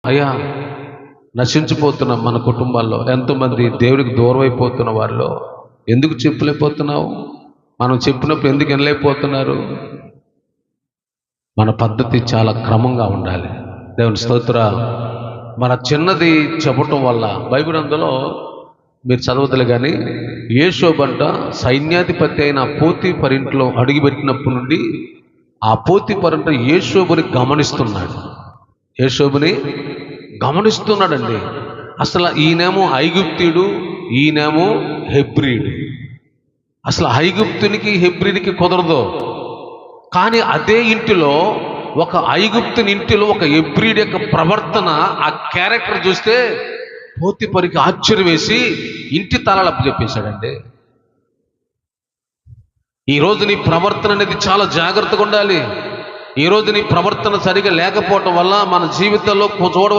అయ్యా నశించిపోతున్నాం. మన కుటుంబాల్లో ఎంతోమంది దేవుడికి దూరం అయిపోతున్న వారిలో ఎందుకు చెప్పలేకపోతున్నావు? మనం చెప్పినప్పుడు ఎందుకు వినలేకపోతున్నారు? మన పద్ధతి చాలా క్రమంగా ఉండాలి. దేవుని స్తోత్ర. మన చిన్నది చెప్పటం వల్ల బైబిల్ అందులో మీరు చదవదులే కానీ యోసేబంట సైన్యాధిపతి అయిన పోతీఫరు ఇంట్లో అడుగుపెట్టినప్పటి నుండి ఆ పోతీఫరు యోసేపుని గమనిస్తున్నాడు. యోసేపుని గమనిస్తున్నాడండి. అసలు ఈయనేమో ఐగుప్తీయుడు, ఈయనేమో హెబ్రీయుడు. అసలు ఐగుప్తునికి హెబ్రీయుడికి కుదరదు. కానీ అదే ఇంటిలో ఒక ఐగుప్తుని ఇంటిలో ఒక హెబ్రీయుడి యొక్క ప్రవర్తన, ఆ క్యారెక్టర్ చూస్తే పోతీఫరుకి ఆశ్చర్యం వేసి ఇంటి తాళాలు అప్పచెప్పేశాడండి. ఈరోజు నీ ప్రవర్తన అనేది చాలా జాగ్రత్తగా ఉండాలి. ఈరోజు నీ ప్రవర్తన సరిగా లేకపోవటం వల్ల మన జీవితంలో